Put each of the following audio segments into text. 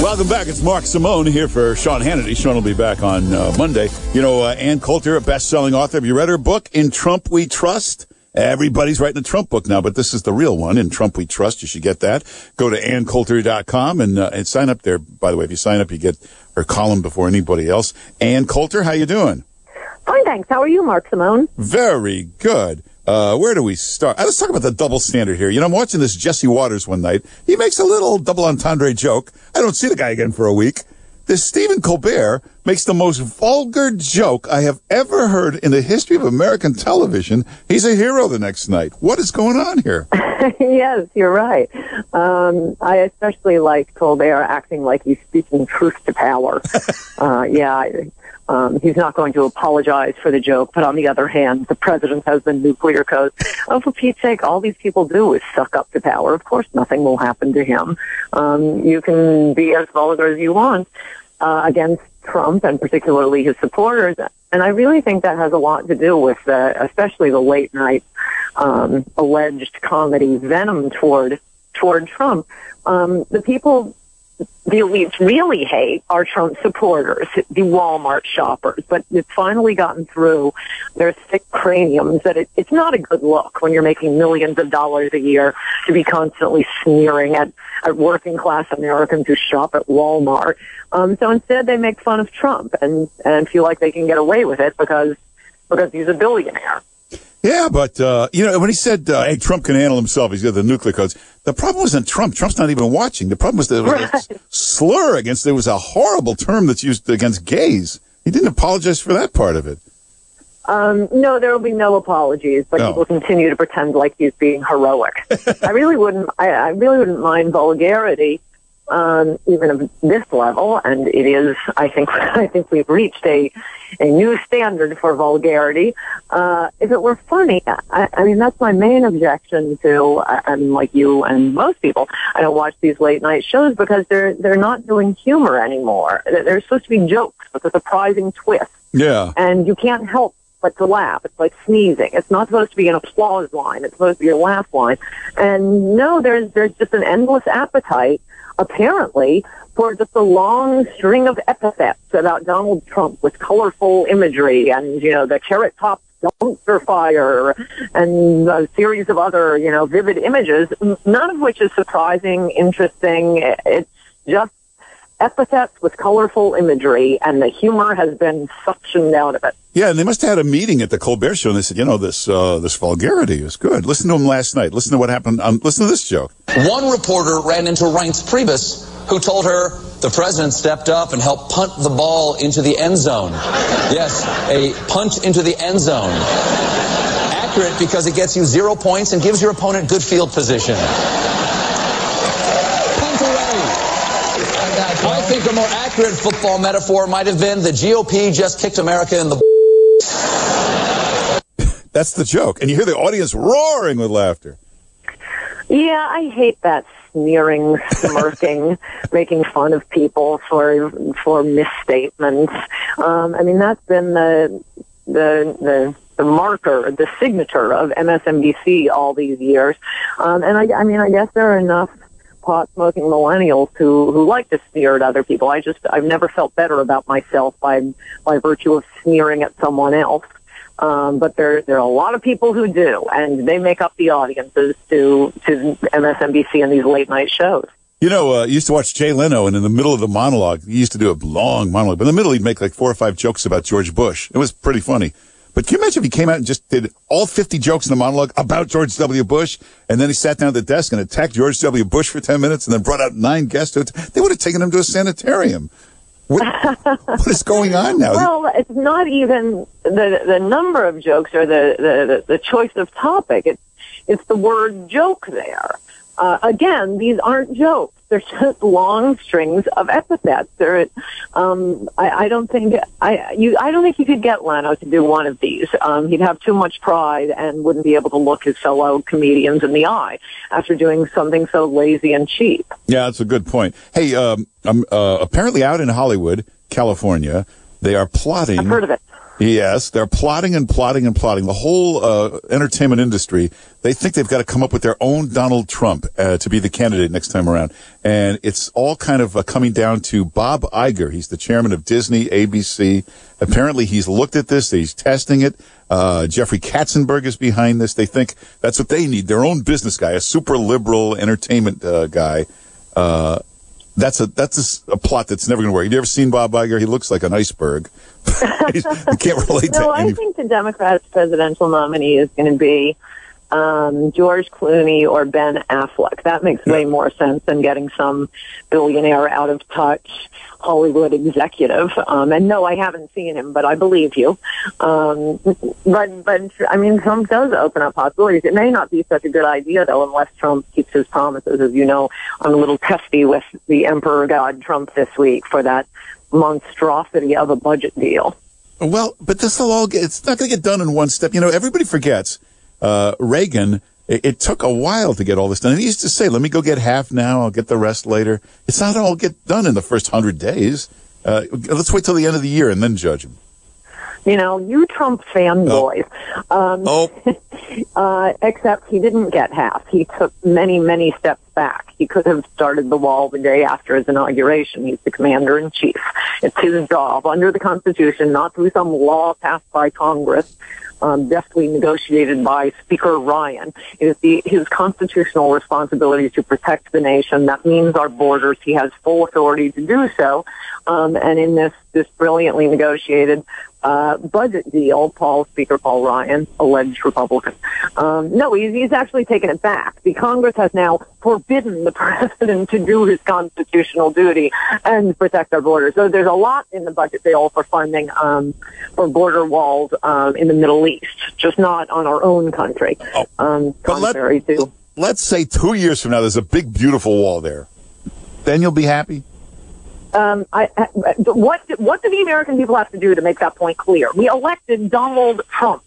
Welcome back. It's Mark Simone here for Sean Hannity. Sean will be back on Monday. You know, Ann Coulter, a best-selling author. Have you read her book, In Trump We Trust? Everybody's writing a Trump book now, but this is the real one, In Trump We Trust. You should get that. Go to AnnCoulter.com and sign up there. By the way, if you sign up, you get her column before anybody else. Ann Coulter, how you doing? Fine, thanks. How are you, Mark Simone? Very good. Where do we start? Let's talk about the double standard here. You know, I'm watching this Jesse Waters one night. He makes a little double entendre joke. I don't see the guy again for a week. This Stephen Colbert makes the most vulgar joke I have ever heard in the history of American television. He's a hero the next night. What is going on here? Yes, you're right. I especially like Colbert acting like he's speaking truth to power. He's not going to apologize for the joke, but on the other hand, the president has the nuclear code. Oh, for Pete's sake, all these people do is suck up to power. Of course, nothing will happen to him. You can be as vulgar as you want against Trump and particularly his supporters. And I really think that has a lot to do with, especially the late night alleged comedy venom toward Trump. The people the elites really hate are Trump supporters, the Walmart shoppers. But it's finally gotten through their thick craniums that it's not a good look when you're making millions of dollars a year to be constantly sneering at working class Americans who shop at Walmart. So instead they make fun of Trump and feel like they can get away with it because he's a billionaire. Yeah, but, when he said, hey, Trump can handle himself, he's got the nuclear codes, the problem wasn't Trump. Trump's not even watching. The problem was there was a slur against, there was a horrible term that's used against gays. He didn't apologize for that part of it. No, there will be no apologies, but he will continue to pretend like he's being heroic. I really wouldn't mind vulgarity, even of this level, and it is, I think we've reached a new standard for vulgarity. If it were funny, I mean, that's my main objection to, I'm like you and most people, I don't watch these late night shows because they're not doing humor anymore. They're supposed to be jokes with a surprising twist. Yeah. And you can't help but to laugh. It's like sneezing. It's not supposed to be an applause line. It's supposed to be a laugh line. And no, there's just an endless appetite, apparently, for just a long string of epithets about Donald Trump with colorful imagery and, the carrot top dumpster fire and a series of other, vivid images, none of which is surprising, interesting. It's just epithets with colorful imagery, and the humor has been suctioned out of it. Yeah, and they must have had a meeting at the Colbert Show, and they said, this vulgarity is good. Listen to him last night. Listen to what happened. Listen to this joke. One reporter ran into Reince Priebus, who told her the president stepped up and helped punt the ball into the end zone. Yes, a punt into the end zone. Accurate because it gets you 0 points and gives your opponent good field position. Punt away. I think a more accurate football metaphor might have been the GOP just kicked America in the That's the joke. And you hear the audience roaring with laughter. Yeah, I hate that sneering, smirking, making fun of people for misstatements. I mean, that's been the marker, the signature of MSNBC all these years. And I guess there are enough pot-smoking millennials who like to sneer at other people. I've never felt better about myself by virtue of sneering at someone else. But there are a lot of people who do, and they make up the audiences to MSNBC and these late night shows. You used to watch Jay Leno, and in the middle of the monologue, he used to do a long monologue, but in the middle he'd make like 4 or 5 jokes about George Bush. It was pretty funny. But can you imagine if he came out and just did all 50 jokes in the monologue about George W. Bush, and then he sat down at the desk and attacked George W. Bush for 10 minutes and then brought out 9 guests? They would have taken him to a sanitarium. What is going on now? Well, it's not even the number of jokes or the choice of topic. It's the word joke there. Again, these aren't jokes. They're just long strings of epithets. I don't think you could get Leno to do one of these. He'd have too much pride and wouldn't be able to look his fellow comedians in the eye after doing something so lazy and cheap. Yeah, that's a good point. Hey, I'm apparently out in Hollywood, California, they are plotting. I've heard of it. Yes, they're plotting and plotting and plotting. The whole entertainment industry, they think they've got to come up with their own Donald Trump to be the candidate next time around. And it's all kind of coming down to Bob Iger. He's the chairman of Disney, ABC. Apparently, he's looked at this. He's testing it. Jeffrey Katzenberg is behind this. They think that's what they need, their own business guy, a super liberal entertainment guy. That's a plot that's never going to work. Have you ever seen Bob Iger? He looks like an iceberg. You can't relate to No, any... I think the Democrats' presidential nominee is going to be George Clooney or Ben Affleck. That makes way more sense than getting some billionaire out of touch Hollywood executive. And no, I haven't seen him, but I believe you. But I mean, Trump does open up possibilities. It may not be such a good idea, though, unless Trump keeps his promises. As you know, I'm a little testy with the Emperor God Trump this week for that monstrosity of a budget deal. Well, but this will all get, it's not going to get done in one step. You know, everybody forgets Reagan. It took a while to get all this done. And he used to say, let me go get half now, I'll get the rest later. It's not all get done in the first 100 days. Let's wait till the end of the year and then judge him. You know, you Trump fanboys. Except he didn't get half. He took many, many steps back. He could have started the wall the day after his inauguration. He's the commander-in-chief. It's his job under the Constitution, not through some law passed by Congress, deftly negotiated by Speaker Ryan. It is his constitutional responsibility to protect the nation. That means our borders. He has full authority to do so. And in this brilliantly negotiated budget deal, Speaker Paul Ryan, alleged Republican. No, he's actually taken it back. The Congress has now forbidden the president to do his constitutional duty and protect our borders. So there's a lot in the budget bill for funding for border walls in the Middle East, just not on our own country. Contrary to. Let's say 2 years from now, there's a big, beautiful wall there. Then you'll be happy? What do the American people have to do to make that point clear? We elected Donald Trump.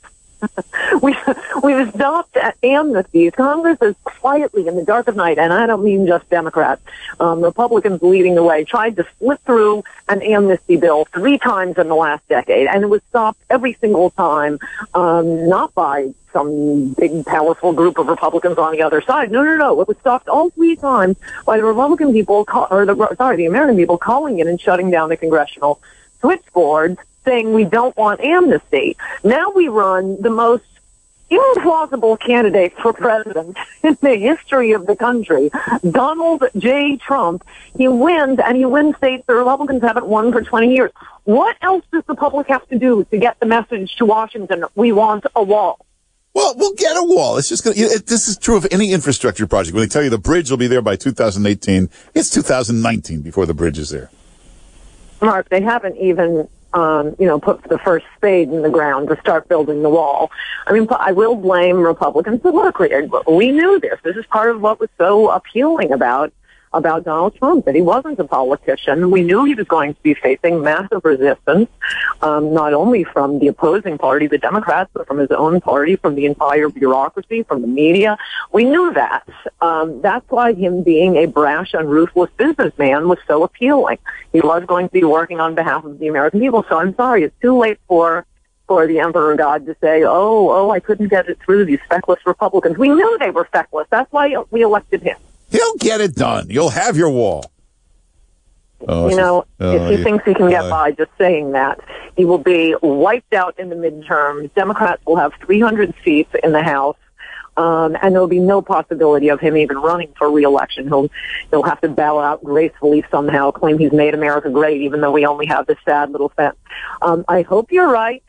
We've stopped at amnesties. Congress is quietly in the dark of night, and I don't mean just Democrats, Republicans leading the way, tried to slip through an amnesty bill 3 times in the last decade, and it was stopped every single time, not by some big, powerful group of Republicans on the other side. No. It was stopped all 3 times by the Republican people, the American people calling in and shutting down the congressional switchboards, saying we don't want amnesty. Now we run the most implausible candidate for president in the history of the country, Donald J. Trump. He wins, and he wins states the Republicans haven't won for 20 years. What else does the public have to do to get the message to Washington, we want a wall? Well, we'll get a wall. It's just this is true of any infrastructure project. When they tell you the bridge will be there by 2018, it's 2019 before the bridge is there. Mark, they haven't even put the first spade in the ground to start building the wall. I mean, I will blame Republicans. But look, we knew this. This is part of what was so appealing about Donald Trump, that he wasn't a politician. We knew he was going to be facing massive resistance, not only from the opposing party, the Democrats, but from his own party, from the entire bureaucracy, from the media. We knew that. That's why him being a brash and ruthless businessman was so appealing. He was going to be working on behalf of the American people. So I'm sorry, it's too late for the Emperor God to say, I couldn't get it through these feckless Republicans. We knew they were feckless. That's why we elected him. He'll get it done. You'll have your wall. If he thinks he can get by just saying that, he will be wiped out in the midterms. Democrats will have 300 seats in the House, and there will be no possibility of him even running for re-election. He'll have to bow out gracefully somehow, claim he's made America great, even though we only have this sad little fence. I hope you're right.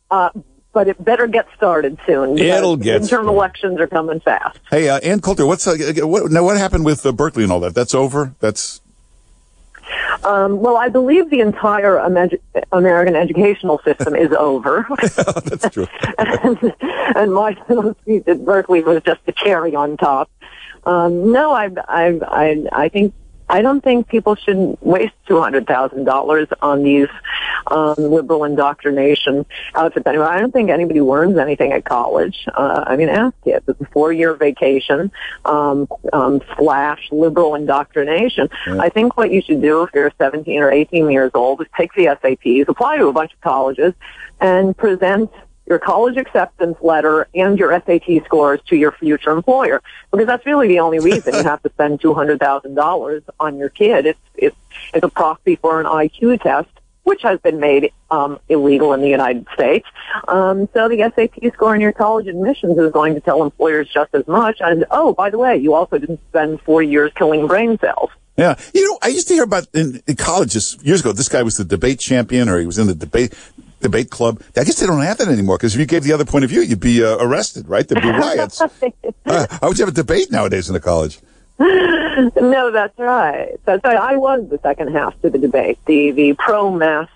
But it better get started soon. It'll get midterm elections are coming fast. Hey, Ann Coulter, what happened with Berkeley and all that? That's over? Well, I believe the entire American educational system is over. That's true. and my speech at Berkeley was just the cherry on top. No, I don't think people should waste $200,000 on these liberal indoctrination outfits. Anyway, I don't think anybody learns anything at college. Ask kids. It's a 4-year vacation / liberal indoctrination. Yeah. I think what you should do if you're 17 or 18 years old is take the SATs, apply to a bunch of colleges, and present your college acceptance letter and your SAT scores to your future employer, because that's really the only reason you have to spend $200,000 on your kid. It's a proxy for an IQ test, which has been made illegal in the United States. So the SAT score in your college admissions is going to tell employers just as much. And, oh, by the way, you also didn't spend 4 years killing brain cells. Yeah. I used to hear about in college just years ago, this guy was the debate champion, or he was in the debate club. I guess they don't have that anymore, because if you gave the other point of view, you'd be arrested, right? There'd be riots. How would you have a debate nowadays in a college? No, that's right. That's right. I was the second half to the debate. The pro-mass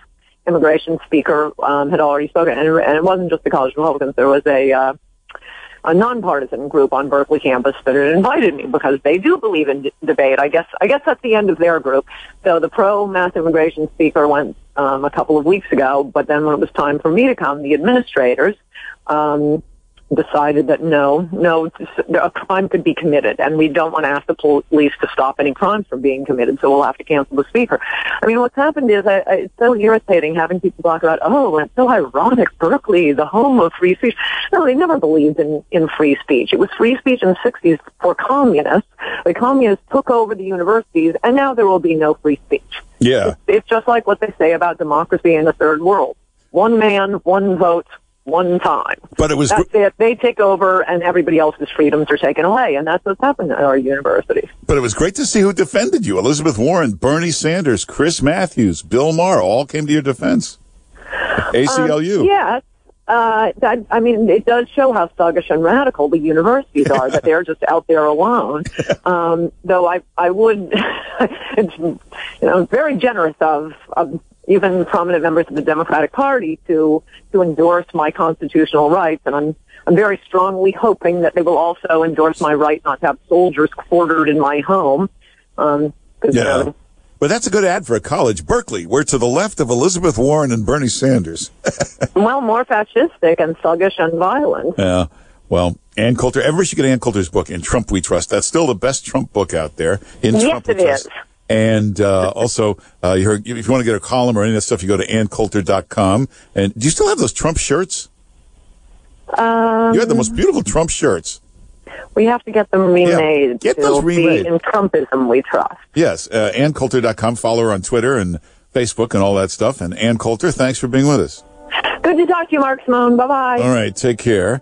immigration speaker had already spoken, and it wasn't just the college Republicans. There was a nonpartisan group on Berkeley campus that had invited me because they do believe in debate. I guess that's the end of their group. So the pro-mass immigration speaker went a couple of weeks ago, but then when it was time for me to come, the administrators decided that no, a crime could be committed, and we don't want to ask the police to stop any crimes from being committed, so we'll have to cancel the speaker. I mean, what's happened is it's so irritating having people talk about, oh, it's so ironic, Berkeley, the home of free speech. No, they never believed in free speech. It was free speech in the 60s for communists. The communists took over the universities, and now there will be no free speech. Yeah. It's just like what they say about democracy in the third world. One man, one vote, one time. But that's it. They take over, and everybody else's freedoms are taken away, and that's what's happened at our universities. But it was great to see who defended you. Elizabeth Warren, Bernie Sanders, Chris Matthews, Bill Maher, all came to your defense. ACLU. Yes. I mean, it does show how thuggish and radical the universities are, that they're just out there alone. Though I would, it's, very generous of even prominent members of the Democratic Party to endorse my constitutional rights, and I'm very strongly hoping that they will also endorse my right not to have soldiers quartered in my home. Yeah. But that's a good ad for a college. Berkeley, we're to the left of Elizabeth Warren and Bernie Sanders. Well, more fascistic and thuggish and violent. Yeah. Well, Ann Coulter, everybody should get Ann Coulter's book, In Trump We Trust. That's still the best Trump book out there. In Trump We Trust. Is. And also, if you want to get a column or any of that stuff, you go to AnnCoulter.com. And do you still have those Trump shirts? You had the most beautiful Trump shirts. We have to get them remade. Yeah, get those remade. In Trumpism we trust. Yes, AnnCoulter.com. Follow her on Twitter and Facebook and all that stuff. And Ann Coulter, thanks for being with us. Good to talk to you, Mark Simone. Bye-bye. All right, take care.